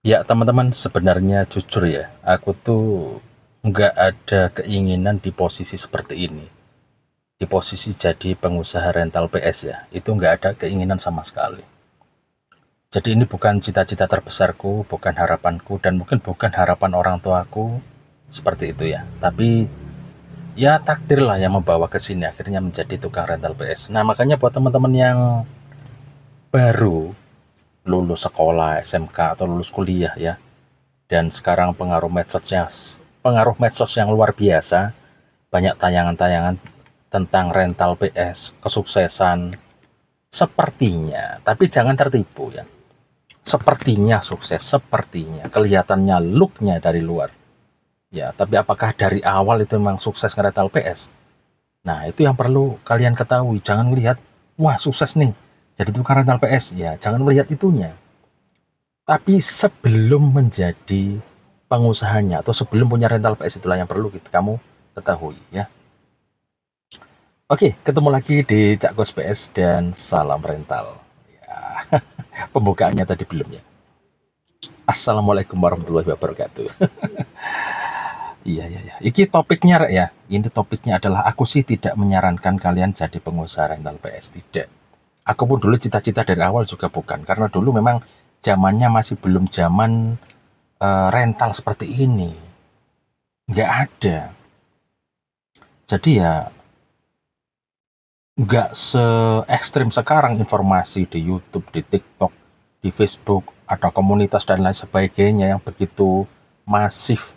Ya teman-teman, sebenarnya jujur ya, aku tuh nggak ada keinginan di posisi seperti ini. Di posisi jadi pengusaha rental PS ya, itu nggak ada keinginan sama sekali. Jadi ini bukan cita-cita terbesarku, bukan harapanku, dan mungkin bukan harapan orang tuaku seperti itu ya. Tapi ya takdir lah yang membawa ke sini akhirnya menjadi tukang rental PS. Nah makanya buat teman-teman yang baru lulus sekolah SMK atau lulus kuliah ya, dan sekarang pengaruh medsos yang luar biasa, banyak tayangan-tayangan tentang rental PS kesuksesan sepertinya, tapi jangan tertipu ya, sepertinya sukses, sepertinya kelihatannya looknya dari luar ya, tapi apakah dari awal itu memang sukses rental PS? Nah itu yang perlu kalian ketahui. Jangan melihat wah sukses nih jadi tukang rental PS ya, jangan melihat itunya, tapi sebelum menjadi pengusahanya atau sebelum punya rental PS itulah yang perlu kamu ketahui ya. Oke, ketemu lagi di Cak Kos PS dan salam rental. Ya, pembukaannya tadi belum ya. Assalamualaikum warahmatullahi wabarakatuh. Iya, iya, iya. Iki topiknya Rek, ya. Ini topiknya adalah aku sih tidak menyarankan kalian jadi pengusaha rental PS, tidak. Aku pun dulu cita-cita dari awal juga bukan, karena dulu memang zamannya masih belum zaman rental seperti ini. Nggak ada. Jadi ya nggak se ekstrim sekarang informasi di YouTube, di TikTok, di Facebook, ada komunitas dan lain sebagainya yang begitu masif,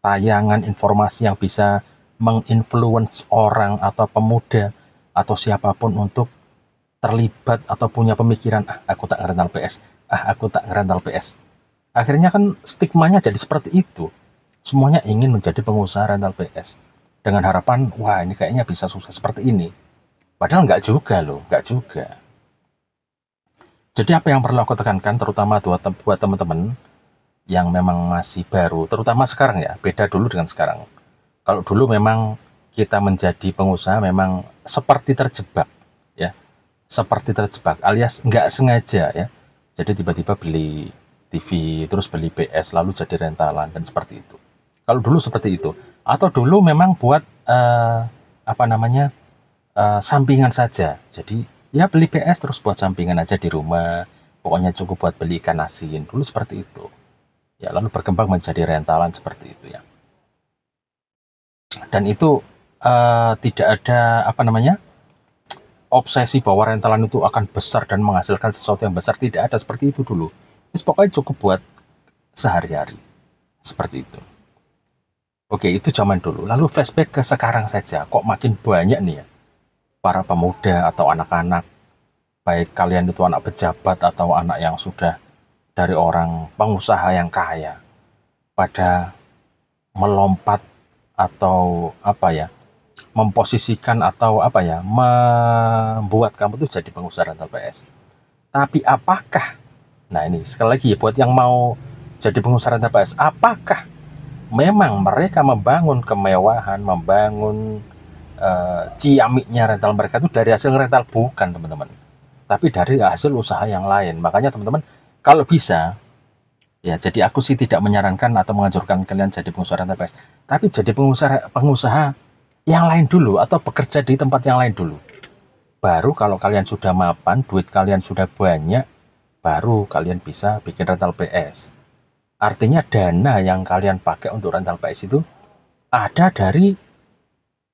tayangan informasi yang bisa menginfluence orang atau pemuda atau siapapun untuk terlibat atau punya pemikiran, ah aku tak rental PS, ah aku tak rental PS. Akhirnya kan stigmanya jadi seperti itu. Semuanya ingin menjadi pengusaha rental PS dengan harapan, wah ini kayaknya bisa sukses seperti ini. Padahal nggak juga loh, nggak juga. Jadi apa yang perlu aku tekankan, terutama buat teman-teman yang memang masih baru, terutama sekarang ya, beda dulu dengan sekarang. Kalau dulu memang kita menjadi pengusaha memang seperti terjebak, ya, seperti terjebak, alias nggak sengaja ya. Jadi tiba-tiba beli TV, terus beli PS, lalu jadi rentalan dan seperti itu. Kalau dulu seperti itu, atau dulu memang buat apa namanya sampingan saja. Jadi ya beli PS terus buat sampingan aja di rumah. Pokoknya cukup buat beli ikan asin. Dulu seperti itu. Ya lalu berkembang menjadi rentalan seperti itu ya. Dan itu tidak ada apa namanya obsesi bahwa rentalan itu akan besar dan menghasilkan sesuatu yang besar. Tidak ada seperti itu dulu. Jadi pokoknya cukup buat sehari-hari seperti itu. Oke itu zaman dulu. Lalu flashback ke sekarang saja. Kok makin banyak nih ya para pemuda atau anak-anak, baik kalian itu anak pejabat atau anak yang sudah dari orang pengusaha yang kaya, pada melompat atau apa ya, memposisikan atau apa ya, membuat kamu tuh jadi pengusaha rental PS. Tapi apakah, nah ini sekali lagi ya, buat yang mau jadi pengusaha rental PS, apakah memang mereka membangun kemewahan, membangun ciamiknya rental mereka itu dari hasil rental? Bukan teman-teman, tapi dari hasil usaha yang lain. Makanya teman-teman kalau bisa ya, jadi aku sih tidak menyarankan atau menganjurkan kalian jadi pengusaha rental PS, tapi jadi pengusaha pengusaha yang lain dulu atau bekerja di tempat yang lain dulu. Baru kalau kalian sudah mapan, duit kalian sudah banyak, baru kalian bisa bikin rental PS. Artinya dana yang kalian pakai untuk rental PS itu ada dari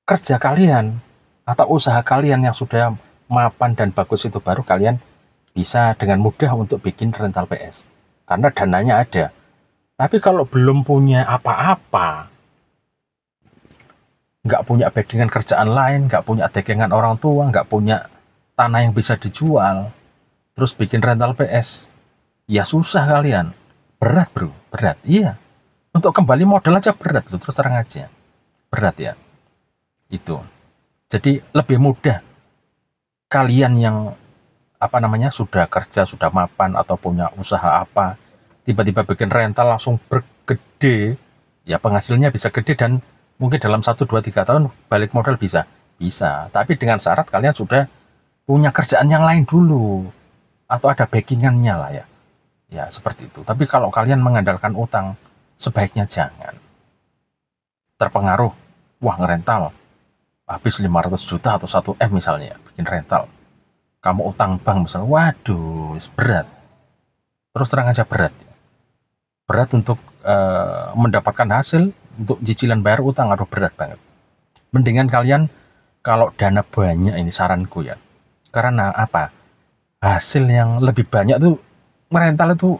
kerja kalian atau usaha kalian yang sudah mapan dan bagus, itu baru kalian bisa dengan mudah untuk bikin rental PS. Karena dananya ada. Tapi kalau belum punya apa-apa, nggak punya backingan kerjaan lain, nggak punya backingan orang tua, nggak punya tanah yang bisa dijual, terus bikin rental PS, ya susah kalian. Berat bro, berat. Iya. Untuk kembali modal aja berat loh, terus terang aja. Berat ya, itu. Jadi lebih mudah kalian yang apa namanya sudah kerja, sudah mapan atau punya usaha apa, tiba-tiba bikin rental langsung bergede, ya penghasilnya bisa gede dan mungkin dalam 1, 2, 3 tahun balik modal bisa. Bisa, tapi dengan syarat kalian sudah punya kerjaan yang lain dulu atau ada backingannya lah ya. Ya, seperti itu. Tapi kalau kalian mengandalkan utang, sebaiknya jangan. Terpengaruh, wah ngerental, habis 500 juta atau 1 M misalnya, bikin rental. Kamu utang bank misalnya, waduh, berat. Terus terang aja berat. Berat untuk mendapatkan hasil, untuk cicilan bayar utang, aduh berat banget. Mendingan kalian, kalau dana banyak ini saranku ya. Karena apa? Hasil yang lebih banyak tuh, merental itu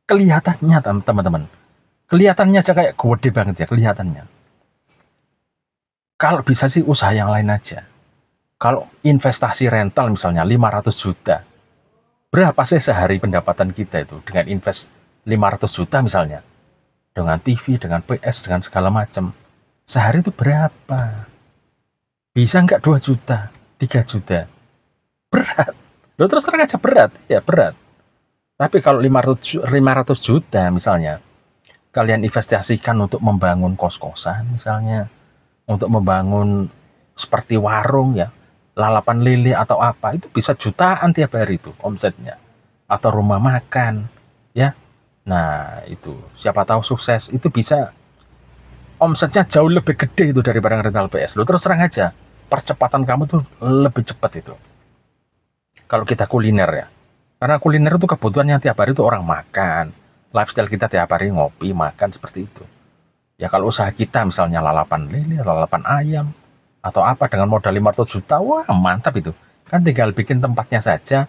kelihatannya teman-teman. Kelihatannya aja kayak gede banget ya, kelihatannya. Kalau bisa sih usaha yang lain aja. Kalau investasi rental misalnya 500 juta, berapa sih sehari pendapatan kita itu dengan invest 500 juta misalnya? Dengan TV, dengan PS, dengan segala macam. Sehari itu berapa? Bisa nggak 2 juta, 3 juta? Berat. Lo terus terang aja berat, ya berat. Tapi kalau 500 juta misalnya, kalian investasikan untuk membangun kos-kosan misalnya, untuk membangun seperti warung ya, lalapan lele atau apa, itu bisa jutaan tiap hari itu omsetnya. Atau rumah makan, ya. Nah, itu siapa tahu sukses, itu bisa omsetnya jauh lebih gede itu daripada rental PS. Lo terus terang aja, percepatan kamu tuh lebih cepat itu. Kalau kita kuliner ya. Karena kuliner itu kebutuhannya tiap hari itu orang makan. Lifestyle kita tiap hari ngopi, makan seperti itu. Ya kalau usaha kita misalnya lalapan lele, lalapan ayam, atau apa dengan modal 500 juta, wah mantap itu. Kan tinggal bikin tempatnya saja,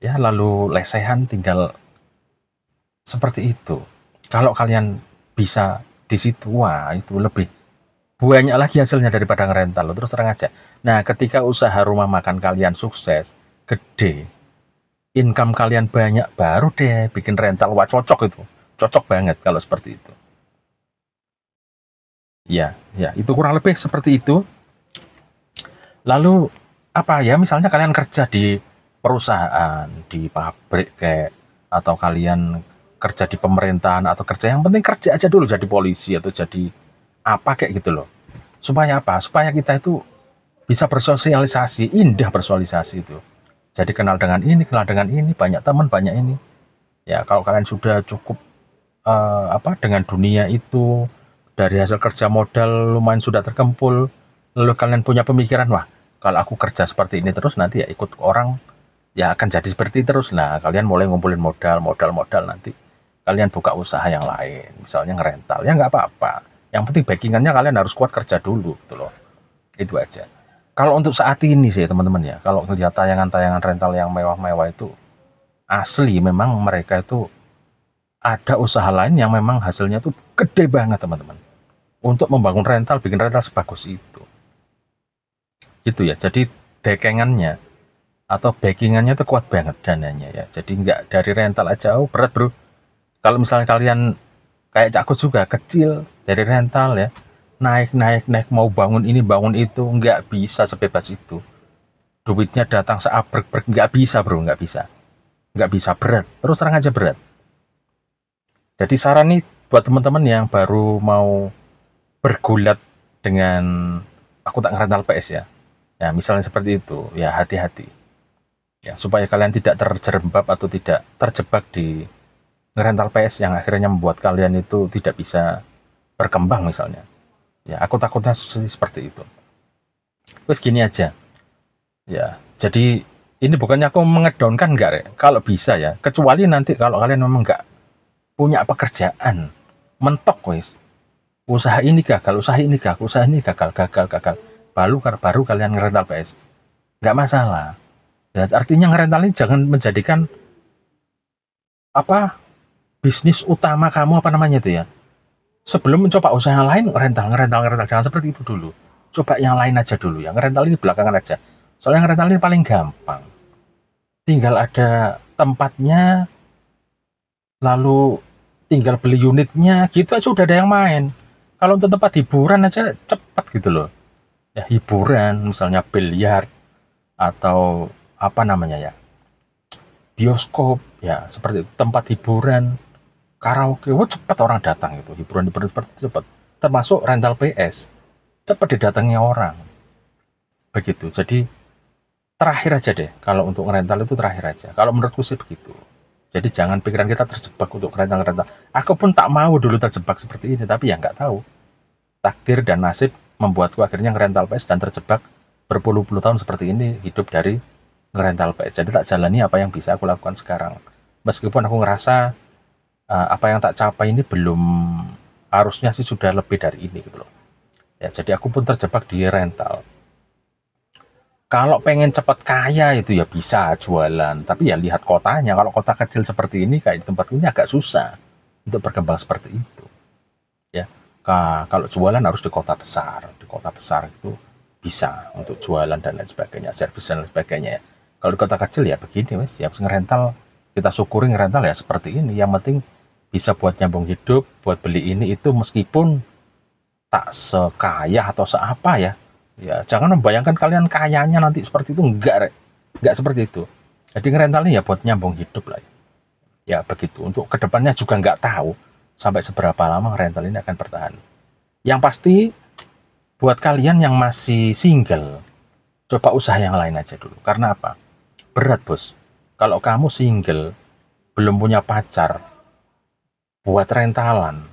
ya lalu lesehan tinggal seperti itu. Kalau kalian bisa di situ, wah itu lebih banyak lagi hasilnya daripada ngerental. Terus terang aja. Nah, ketika usaha rumah makan kalian sukses, gede, income kalian banyak, baru deh bikin rental. Wah cocok itu. Cocok banget kalau seperti itu. Ya, ya, itu kurang lebih seperti itu. Lalu apa ya, misalnya kalian kerja di perusahaan, di pabrik kayak, atau kalian kerja di pemerintahan, atau kerja yang penting kerja aja dulu, jadi polisi atau jadi apa kayak gitu loh. Supaya apa? Supaya kita itu bisa bersosialisasi, indah bersosialisasi itu. Jadi kenal dengan ini, banyak teman, banyak ini. Ya, kalau kalian sudah cukup apa dengan dunia itu, dari hasil kerja modal lumayan sudah terkumpul, lalu kalian punya pemikiran, wah kalau aku kerja seperti ini terus nanti ya ikut orang ya akan jadi seperti terus. Nah, kalian mulai ngumpulin modal nanti kalian buka usaha yang lain, misalnya ngerental, ya nggak apa-apa. Yang penting backingannya kalian harus kuat kerja dulu gitu loh. Itu aja. Kalau untuk saat ini sih teman-teman ya, kalau melihat tayangan-tayangan rental yang mewah-mewah itu, asli memang mereka itu ada usaha lain yang memang hasilnya tuh gede banget teman-teman. Untuk membangun rental, bikin rental sebagus itu. Gitu ya, jadi dekengannya atau backingannya tuh kuat banget dananya ya. Jadi nggak dari rental aja, oh berat bro. Kalau misalnya kalian kayak Cakus juga kecil dari rental ya, naik mau bangun ini bangun itu, nggak bisa sebebas itu. Duitnya datang seabrek-brek, nggak bisa bro, nggak bisa, berat, terus terang aja berat. Jadi saran nih buat teman-teman yang baru mau bergulat dengan aku tak ngerental PS ya, ya misalnya seperti itu ya, hati-hati ya, supaya kalian tidak terjerembab atau tidak terjebak di ngerental PS yang akhirnya membuat kalian itu tidak bisa berkembang misalnya. Ya, aku takutnya seperti itu. Terus gini aja. Ya, jadi ini bukannya aku mengedownkan enggak, Rek. Kalau bisa ya, kecuali nanti kalau kalian memang enggak punya pekerjaan, mentok wis. Usaha ini gagal, usaha ini gagal. Baru kalian ngerental PS. Enggak masalah. Ya, artinya ngerental ini jangan menjadikan apa bisnis utama kamu, apa namanya itu ya. Sebelum mencoba usaha lain, ngerental, jangan seperti itu dulu. Coba yang lain aja dulu ya. Ngerental ini belakangan aja. Soalnya ngerental ini paling gampang. Tinggal ada tempatnya, lalu tinggal beli unitnya, gitu aja udah ada yang main. Kalau untuk tempat hiburan aja cepat gitu loh. Ya hiburan, misalnya biliar atau apa namanya ya, bioskop, ya seperti itu. Tempat hiburan, karaoke, wah cepat orang datang itu. Hiburan seperti itu cepat. Termasuk rental PS, cepat didatangi orang. Begitu. Jadi terakhir aja deh, kalau untuk rental itu terakhir aja. Kalau menurutku sih begitu. Jadi jangan pikiran kita terjebak untuk rental-rental. Aku pun tak mau dulu terjebak seperti ini, tapi ya nggak tahu. Takdir dan nasib membuatku akhirnya ngerental PS dan terjebak berpuluh-puluh tahun seperti ini, hidup dari ngerental PS. Jadi tak jalani apa yang bisa aku lakukan sekarang. Meskipun aku ngerasa apa yang tak capai ini belum, harusnya sih sudah lebih dari ini gitu loh. Ya, jadi aku pun terjebak di rental. Kalau pengen cepat kaya itu ya bisa jualan, tapi ya lihat kotanya. Kalau kota kecil seperti ini kayak di tempat ini agak susah untuk berkembang seperti itu. Ya, kalau jualan harus di kota besar. Di kota besar itu bisa untuk jualan dan lain sebagainya, servis dan lain sebagainya ya. Kalau di kota kecil ya begini wes, ya ngerental, kita syukuri ngerental ya seperti ini. Yang penting bisa buat nyambung hidup, buat beli ini itu meskipun tak sekaya atau seapa ya. Ya, jangan membayangkan kalian kayanya nanti seperti itu, enggak, Rek. Enggak seperti itu. Jadi ngerental ini ya buat nyambung hidup lah. Ya begitu. Untuk kedepannya juga nggak tahu sampai seberapa lama rental ini akan bertahan. Yang pasti buat kalian yang masih single, coba usaha yang lain aja dulu. Karena apa? Berat, Bos. Kalau kamu single, belum punya pacar, buat rentalan,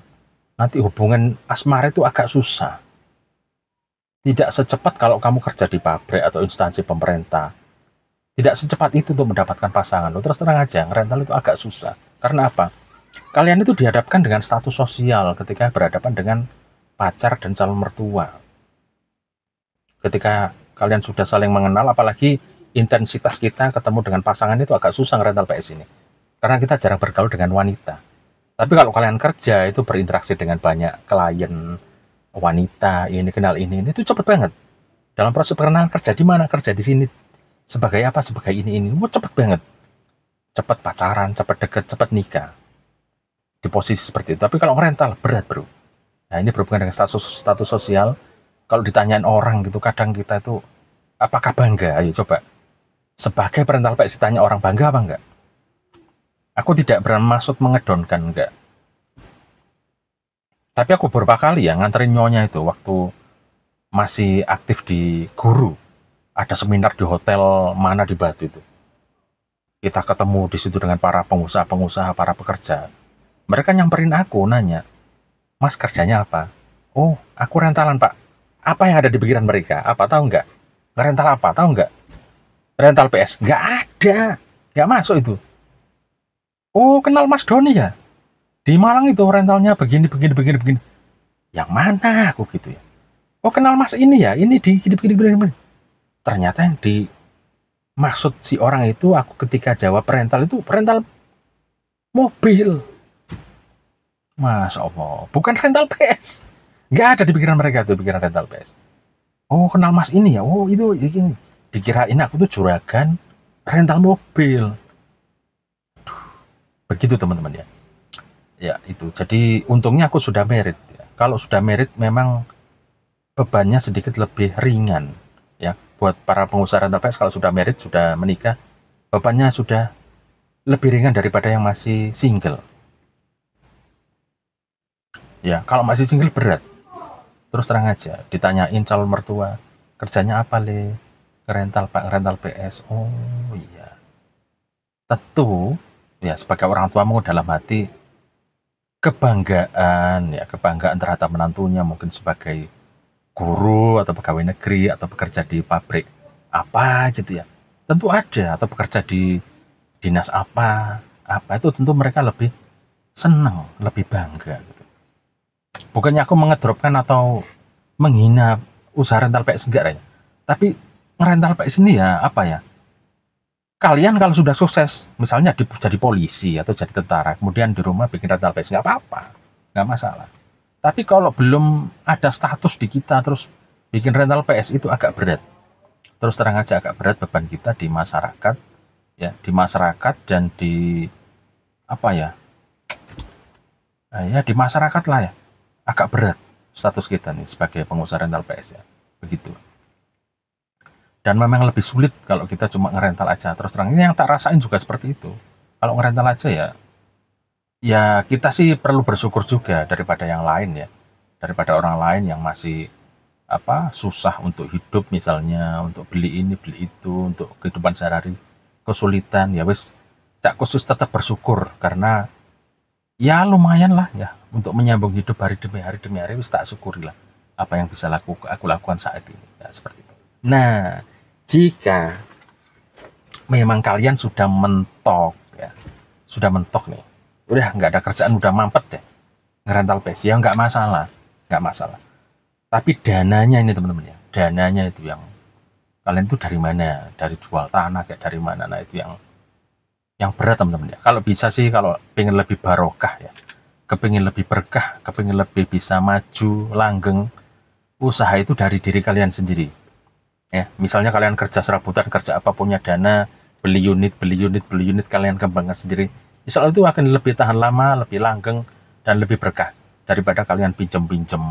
nanti hubungan asmara itu agak susah. Tidak secepat kalau kamu kerja di pabrik atau instansi pemerintah. Tidak secepat itu untuk mendapatkan pasangan. Terus terang aja, rental itu agak susah. Karena apa? Kalian itu dihadapkan dengan status sosial ketika berhadapan dengan pacar dan calon mertua. Ketika kalian sudah saling mengenal, apalagi intensitas kita ketemu dengan pasangan itu agak susah rental PS ini. Karena kita jarang bergaul dengan wanita. Tapi kalau kalian kerja itu berinteraksi dengan banyak klien, wanita, ini kenal ini itu cepet banget. Dalam proses perkenalan kerja di mana, kerja di sini, sebagai apa, sebagai ini, cepet banget. Cepet pacaran, cepet deket, cepet nikah. Di posisi seperti itu. Tapi kalau rental berat, bro. Nah, ini berhubungan dengan status sosial. Kalau ditanyain orang gitu, kadang kita itu apakah bangga? Ayo coba. Sebagai perental PS ditanya orang bangga apa enggak? Aku tidak bermaksud mengedonkan, enggak. Tapi aku beberapa kali ya nganterin nyonya itu waktu masih aktif di guru. Ada seminar di hotel mana di Batu itu. Kita ketemu di situ dengan para pengusaha-pengusaha, para pekerja. Mereka nyamperin aku, nanya, Mas kerjanya apa? Oh, aku rentalan Pak. Apa yang ada di pikiran mereka? Apa tahu nggak? Rental apa? Tahu nggak? Rental PS? Nggak ada. Nggak masuk itu. Oh, kenal Mas Doni ya? Di Malang itu rentalnya begini, begini, begini, begini. Yang mana aku gitu ya? Oh, kenal Mas ini ya? Ini di begini, begini, begini. Ternyata yang dimaksud si orang itu, aku ketika jawab rental itu rental mobil. Masya Allah, bukan rental PS. Nggak ada di pikiran mereka tuh pikiran rental PS. Oh, kenal Mas ini ya? Oh, itu ini. Dikirain aku tuh juragan rental mobil. Begitu teman-teman ya. Ya, itu. Jadi untungnya aku sudah merit ya. Kalau sudah merit memang bebannya sedikit lebih ringan ya. Buat para pengusaha rental PS kalau sudah merit, sudah menikah, bebannya sudah lebih ringan daripada yang masih single. Ya, kalau masih single berat. Terus terang aja, ditanyain calon mertua, kerjanya apa le? Rental Pak, rental PS. Oh iya. Tentu, ya sebagai orang tuamu dalam hati, kebanggaan terhadap menantunya, mungkin sebagai guru atau pegawai negeri atau bekerja di pabrik apa gitu ya. Tentu ada, atau bekerja di dinas apa itu tentu mereka lebih senang, lebih bangga gitu. Bukannya aku mengedropkan atau menghina usaha rental PS enggak ya. Tapi ngerental PS ini ya apa ya? Kalian kalau sudah sukses, misalnya jadi polisi atau jadi tentara, kemudian di rumah bikin rental PS nggak apa-apa, nggak masalah. Tapi kalau belum ada status di kita terus bikin rental PS itu agak berat. Terus terang aja agak berat beban kita di masyarakat, ya di masyarakat dan di apa ya? Nah, ya di masyarakat lah ya, agak berat status kita nih sebagai pengusaha rental PS ya, begitu. Dan memang lebih sulit kalau kita cuma ngerental aja. Terus terang ini yang tak rasain juga seperti itu. Kalau ngerental aja ya, ya kita sih perlu bersyukur juga daripada yang lain ya, daripada orang lain yang masih apa susah untuk hidup misalnya, untuk beli ini beli itu, untuk kehidupan sehari-hari kesulitan ya wes, Cak Khusus tetap bersyukur karena ya lumayan lah ya untuk menyambung hidup hari demi hari, wis tak syukuri lah apa yang bisa aku lakukan saat ini ya, seperti itu. Nah, jika memang kalian sudah mentok ya, sudah mentok nih, udah nggak ada kerjaan, udah mampet deh ngerental PC, ya nggak masalah, nggak masalah. Tapi dananya ini teman-teman ya, dananya itu yang kalian tuh dari mana, dari jual tanah kayak dari mana, nah itu yang berat teman-teman ya. Kalau bisa sih, kalau pengen lebih barokah ya, kepingin lebih berkah, kepingin lebih bisa maju, langgeng, usaha itu dari diri kalian sendiri. Ya, misalnya kalian kerja serabutan, kerja apa, punya dana, beli unit, kalian kembangkan sendiri. Insya Allah itu akan lebih tahan lama, lebih langgeng, dan lebih berkah daripada kalian pinjem-pinjem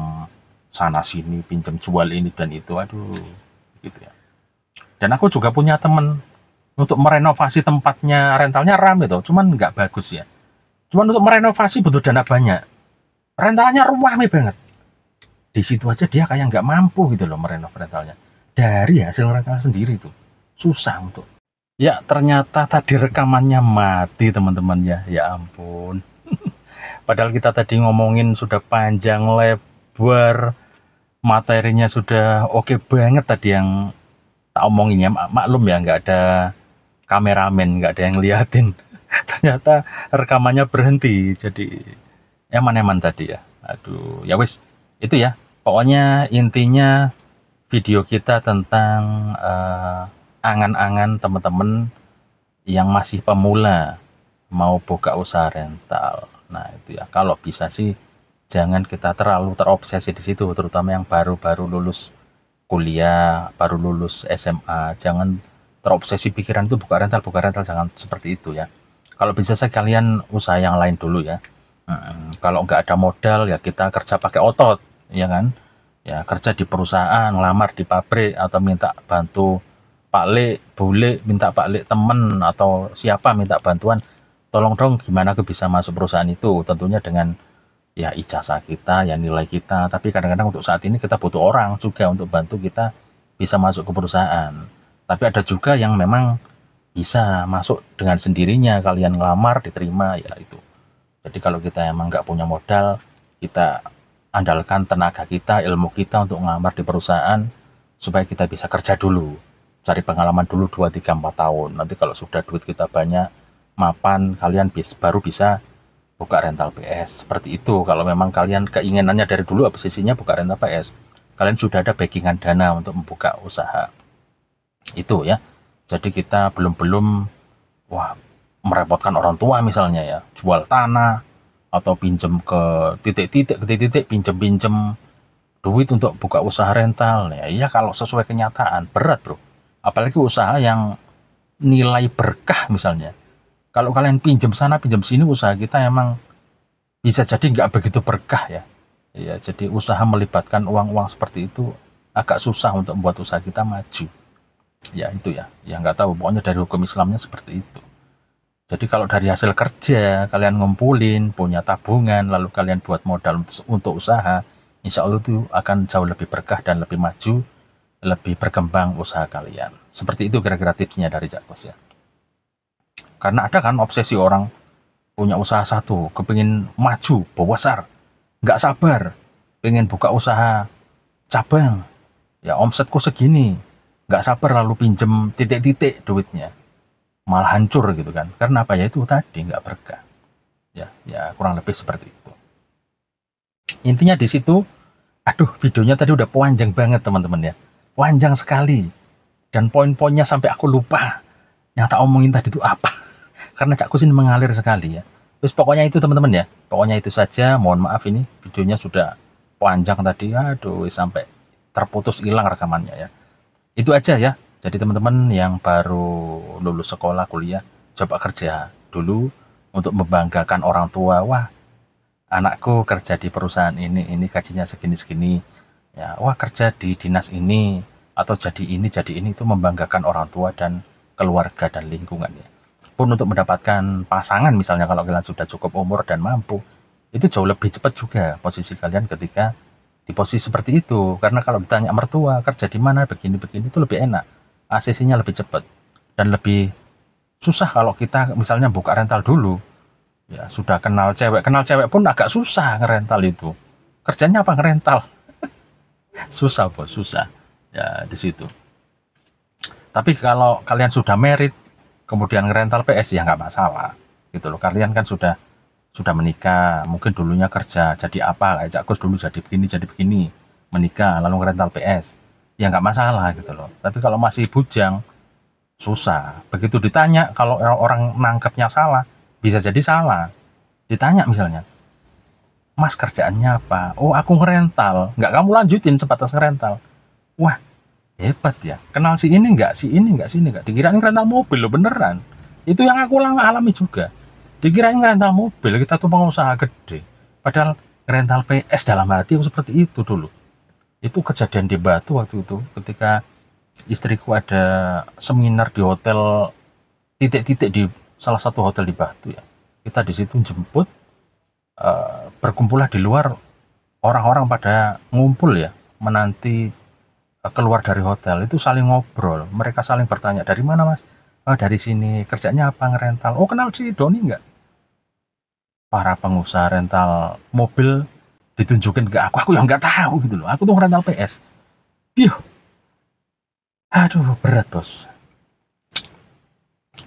sana sini, pinjem jual ini dan itu, aduh, gitu ya. Dan aku juga punya temen untuk merenovasi tempatnya rentalnya rame tuh, cuman nggak bagus ya. Cuman untuk merenovasi butuh dana banyak. Rentalnya rame banget. Di situ aja dia kayak nggak mampu gitu loh merenov rentalnya. Dari hasil rental sendiri tuh. Susah untuk. Ya ternyata tadi rekamannya mati teman-teman ya. Ya ampun. Padahal kita tadi ngomongin sudah panjang lebar. Materinya sudah oke banget tadi yang tak omongin ya. Maklum ya nggak ada kameramen, nggak ada yang liatin. Ternyata rekamannya berhenti. Jadi eman-eman tadi ya. Aduh, ya wis, itu ya. Pokoknya intinya video kita tentang angan-angan teman-teman yang masih pemula mau buka usaha rental. Nah, itu ya. Kalau bisa sih jangan kita terlalu terobsesi di situ, terutama yang baru-baru lulus kuliah, baru lulus SMA. Jangan terobsesi pikiran itu buka rental, jangan seperti itu ya. Kalau bisa sekalian usaha yang lain dulu ya. Kalau nggak ada modal ya kita kerja pakai otot, ya kan? Ya kerja di perusahaan, ngelamar di pabrik, atau minta bantu Pak Le, bule, minta Pak Le temen atau siapa minta bantuan. Tolong dong gimana aku bisa masuk perusahaan itu, tentunya dengan ya ijazah kita, ya nilai kita. Tapi kadang-kadang untuk saat ini kita butuh orang juga untuk bantu kita bisa masuk ke perusahaan. Tapi ada juga yang memang bisa masuk dengan sendirinya, kalian ngelamar diterima ya itu. Jadi kalau kita emang nggak punya modal, kita andalkan tenaga kita, ilmu kita untuk ngelamar di perusahaan supaya kita bisa kerja dulu, cari pengalaman dulu 2, 3, 4 tahun. Nanti kalau sudah duit kita banyak, mapan, kalian baru bisa buka rental PS. Seperti itu. Kalau memang kalian keinginannya dari dulu posisinya buka rental PS, kalian sudah ada backingan dana untuk membuka usaha. Itu ya. Jadi kita belum wah merepotkan orang tua misalnya ya, jual tanah atau pinjem ke titik-titik pinjem-pinjem duit untuk buka usaha rental. Ya iya, kalau sesuai kenyataan berat bro, apalagi usaha yang nilai berkah misalnya. Kalau kalian pinjem sana pinjem sini, usaha kita emang bisa jadi nggak begitu berkah ya. Ya jadi usaha melibatkan uang-uang seperti itu agak susah untuk membuat usaha kita maju. Ya itu ya, ya nggak tahu, pokoknya dari hukum Islamnya seperti itu. Jadi kalau dari hasil kerja kalian ngumpulin, punya tabungan, lalu kalian buat modal untuk usaha, insya Allah itu akan jauh lebih berkah dan lebih maju, lebih berkembang usaha kalian. Seperti itu kira-kira tipsnya dari Cak Kos ya. Karena ada kan obsesi orang punya usaha satu, kepingin maju, besar, nggak sabar, pengen buka usaha cabang, ya omsetku segini, nggak sabar lalu pinjem titik-titik duitnya, malah hancur gitu kan. Karena apa ya, itu tadi nggak berkah. Ya kurang lebih seperti itu. Intinya di situ, aduh videonya tadi udah panjang banget teman-teman ya. Panjang sekali. Dan poin-poinnya sampai aku lupa. Yang tak omongin tadi itu apa. Karena Cak Kus ini mengalir sekali ya. Terus pokoknya itu teman-teman ya. Pokoknya itu saja. Mohon maaf ini videonya sudah panjang tadi. Aduh sampai terputus hilang rekamannya ya. Itu aja ya. Jadi teman-teman yang baru lulus sekolah, kuliah, coba kerja dulu untuk membanggakan orang tua. Wah, anakku kerja di perusahaan ini gajinya segini-segini. Ya, wah kerja di dinas ini atau jadi ini itu membanggakan orang tua dan keluarga dan lingkungan ya. Pun untuk mendapatkan pasangan misalnya kalau kalian sudah cukup umur dan mampu, itu jauh lebih cepat juga posisi kalian ketika di posisi seperti itu. Karena kalau ditanya mertua kerja di mana begini-begini itu lebih enak. ACC-nya lebih cepat dan lebih Susah kalau kita misalnya buka rental dulu, ya sudah kenal cewek pun agak susah ngerental itu. Kerjanya apa ngerental? Susah bos, susah. Ya di situ. Tapi kalau kalian sudah merit, kemudian ngerental PS ya nggak masalah, gitu loh. Kalian kan sudah menikah, mungkin dulunya kerja jadi apa, kayak Cak Gus dulu jadi begini, menikah lalu ngerental PS, ya nggak masalah gitu loh. Tapi kalau masih bujang, susah. Begitu ditanya, kalau orang nangkepnya salah, bisa jadi salah. Ditanya misalnya, Mas kerjaannya apa? Oh aku ngerental. Nggak kamu lanjutin sebatas ngerental. Wah hebat ya. Kenal si ini nggak, si ini nggak, si ini nggak. Dikirain ngerental mobil loh beneran. Itu yang aku alami juga. Dikirain ngerental mobil, kita tuh pengusaha gede. Padahal ngerental PS dalam hati aku seperti itu dulu. Itu kejadian di Batu waktu itu. Ketika istriku ada seminar di hotel titik-titik di salah satu hotel di Batu ya. Kita di situ jemput, berkumpullah di luar orang-orang pada ngumpul ya, menanti keluar dari hotel itu saling ngobrol, mereka saling bertanya dari mana mas, oh, dari sini, kerjanya apa ngerental, oh kenal si Doni nggak, para pengusaha rental mobil ditunjukin ke aku yang nggak tahu gitu loh, aku tuh rental PS. Piuh, aduh berat bos.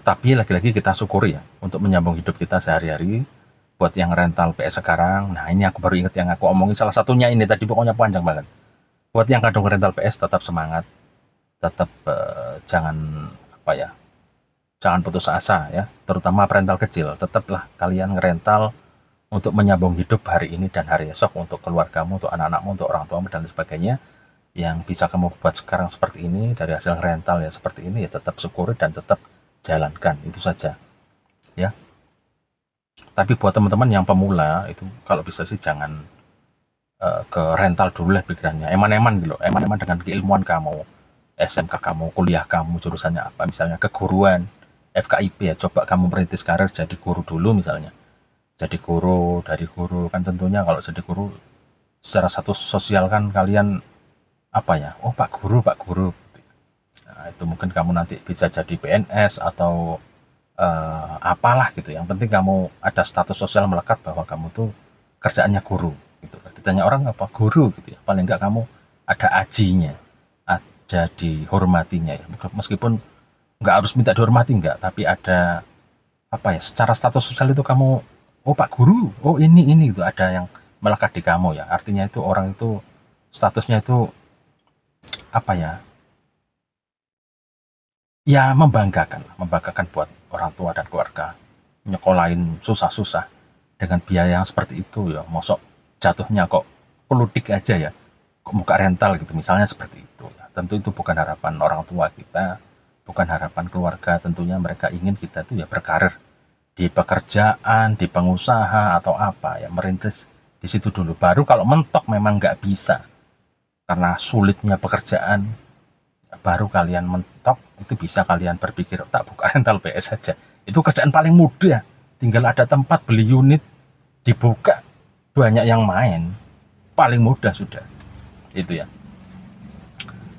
Tapi lagi-lagi kita syukuri ya untuk menyambung hidup kita sehari-hari. Buat yang rental PS sekarang, nah ini aku baru inget yang aku omongin salah satunya ini tadi, pokoknya panjang banget. Buat yang kadang rental PS tetap semangat, tetap jangan apa ya, jangan putus asa ya, terutama rental kecil. Tetaplah kalian ngerental untuk menyambung hidup hari ini dan hari esok, untuk keluargamu, untuk anak-anakmu, untuk orang tuamu dan sebagainya. Yang bisa kamu buat sekarang seperti ini dari hasil rental ya seperti ini, ya tetap syukuri dan tetap jalankan, itu saja ya. Tapi buat teman-teman yang pemula itu kalau bisa sih jangan ke rental dulu lah pikirannya, eman-eman gitu, eman-eman dengan keilmuan kamu, SMK kamu, kuliah kamu, jurusannya apa, misalnya keguruan, FKIP ya, coba kamu merintis karir jadi guru dulu misalnya. Jadi guru, dari guru kan tentunya kalau jadi guru secara status sosial kan kalian apa ya, oh Pak Guru, Pak Guru. Nah, itu mungkin kamu nanti bisa jadi PNS atau apalah gitu. Yang penting kamu ada status sosial melekat bahwa kamu tuh kerjaannya guru gitu. Ditanya orang apa guru gitu ya. Paling enggak kamu ada ajinya, ada dihormatinya ya. Meskipun nggak harus minta dihormati enggak, tapi ada apa ya, secara status sosial itu kamu, oh Pak Guru, oh ini gitu, ada yang melekat di kamu ya. Artinya itu orang itu statusnya itu apa ya? Ya membanggakan buat orang tua dan keluarga. Nyekolahin susah-susah dengan biaya yang seperti itu ya, mosok jatuhnya kok peludik aja ya, kok buka rental gitu misalnya, seperti itu ya. Tentu itu bukan harapan orang tua kita, bukan harapan keluarga. Tentunya mereka ingin kita tuh ya berkarir di pekerjaan, di pengusaha atau apa ya, merintis di situ dulu. Baru kalau mentok memang nggak bisa karena sulitnya pekerjaan, baru kalian mentok, itu bisa kalian berpikir tak buka rental PS saja. Itu kerjaan paling mudah, tinggal ada tempat, beli unit, dibuka, banyak yang main, paling mudah sudah. Itu ya,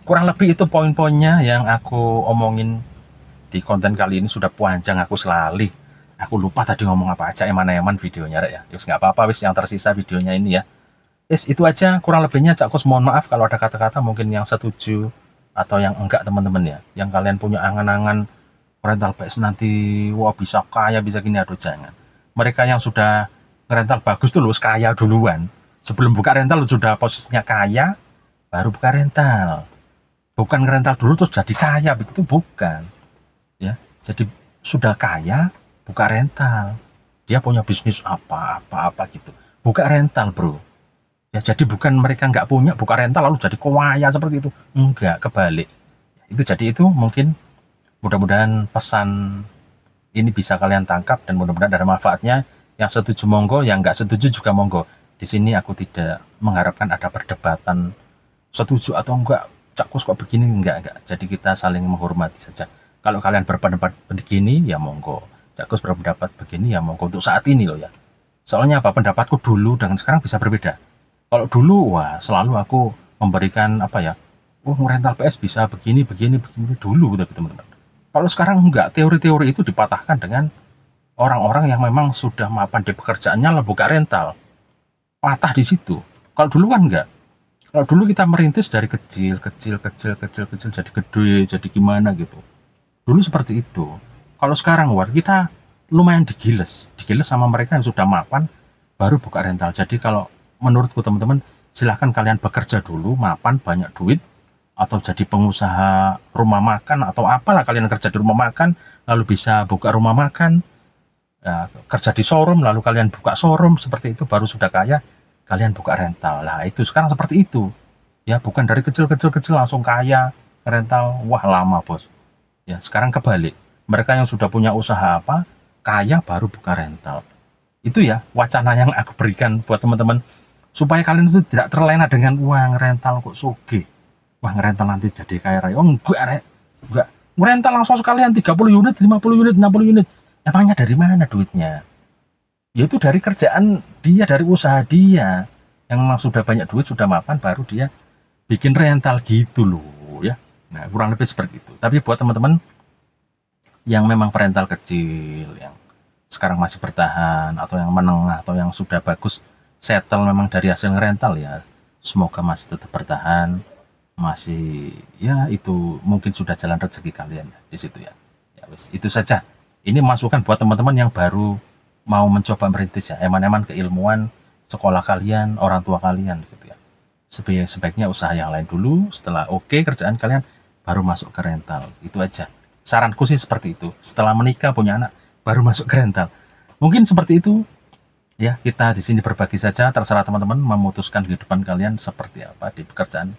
kurang lebih itu poin-poinnya yang aku omongin di konten kali ini. Sudah panjang, aku selali, aku lupa tadi ngomong apa aja, eman-eman videonya rek ya. Yus nggak apa-apa, wis yang tersisa videonya ini ya. Yes, itu aja kurang lebihnya. Cak Kus mohon maaf kalau ada kata-kata mungkin yang setuju atau yang enggak teman-teman ya. Yang kalian punya angan-angan rental PS nanti, wah bisa kaya, bisa gini, aduh jangan. Mereka yang sudah rental bagus tuh lulus kaya duluan. Sebelum buka rental sudah posisinya kaya, baru buka rental. Bukan rental dulu terus jadi kaya, begitu bukan. Ya, jadi sudah kaya, buka rental. Dia punya bisnis apa gitu. Buka rental bro. Ya, jadi bukan mereka nggak punya, buka rental lalu jadi kaya seperti itu. Enggak, kebalik. Itu jadi itu mungkin mudah-mudahan pesan ini bisa kalian tangkap dan mudah-mudahan ada manfaatnya. Yang setuju monggo, yang nggak setuju juga monggo. Di sini aku tidak mengharapkan ada perdebatan setuju atau enggak, Cak Kus kok begini, enggak. Jadi kita saling menghormati saja. Kalau kalian berpendapat begini ya monggo. Cak Kus berpendapat begini ya monggo, untuk saat ini loh ya. Soalnya apa, pendapatku dulu dengan sekarang bisa berbeda. Kalau dulu, wah selalu aku memberikan apa ya, oh rental PS bisa begini dulu gitu teman-teman. Kalau sekarang enggak, teori-teori itu dipatahkan dengan orang-orang yang memang sudah mapan di pekerjaannya lah buka rental. Patah di situ. Kalau dulu kan enggak. Kalau dulu kita merintis dari kecil, kecil, kecil, kecil, kecil, jadi gede, jadi gimana gitu. Dulu seperti itu. Kalau sekarang, War, kita lumayan digiles sama mereka yang sudah mapan, baru buka rental. Jadi kalau menurutku teman-teman, silahkan kalian bekerja dulu, mapan, banyak duit, atau jadi pengusaha rumah makan, atau apalah kalian kerja di rumah makan, lalu bisa buka rumah makan, ya, kerja di showroom, lalu kalian buka showroom, seperti itu, baru sudah kaya, kalian buka rental. Lah itu sekarang seperti itu. Ya, bukan dari kecil-kecil-kecil langsung kaya, rental, wah lama bos. Ya, sekarang kebalik. Mereka yang sudah punya usaha apa, kaya baru buka rental. Itu ya wacana yang aku berikan buat teman-teman supaya kalian itu tidak terlena dengan uang rental kok suge. Wah, ngerental nanti jadi kaya raya. Oh, enggak, enggak. Ngerental langsung sekalian 30 unit, 50 unit, 60 unit. Emangnya dari mana duitnya? Yaitu dari kerjaan dia, dari usaha dia. Yang memang sudah banyak duit, sudah mapan, baru dia bikin rental gitu loh ya. Nah, kurang lebih seperti itu. Tapi buat teman-teman yang memang perental kecil, yang sekarang masih bertahan, atau yang menengah, atau yang sudah bagus settle memang dari hasil ngerental ya, semoga masih tetap bertahan, masih ya itu mungkin sudah jalan rezeki kalian ya, di situ ya. Ya wis, itu saja. Ini masukan buat teman-teman yang baru mau mencoba merintis ya, eman-eman keilmuan sekolah kalian, orang tua kalian gitu ya. Sebaiknya usaha yang lain dulu, setelah oke kerjaan kalian baru masuk ke rental. Itu aja. Saranku sih seperti itu. Setelah menikah punya anak baru masuk ke rental. Mungkin seperti itu ya, kita di sini berbagi saja, terserah teman-teman memutuskan kehidupan kalian seperti apa di pekerjaan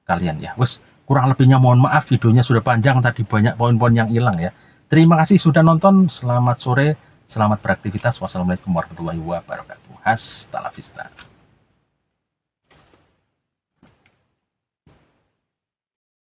kalian ya. Wes, kurang lebihnya mohon maaf, videonya sudah panjang tadi, banyak poin-poin yang hilang ya. Terima kasih sudah nonton. Selamat sore, selamat beraktivitas. Wassalamualaikum warahmatullahi wabarakatuh. Hasta la vista.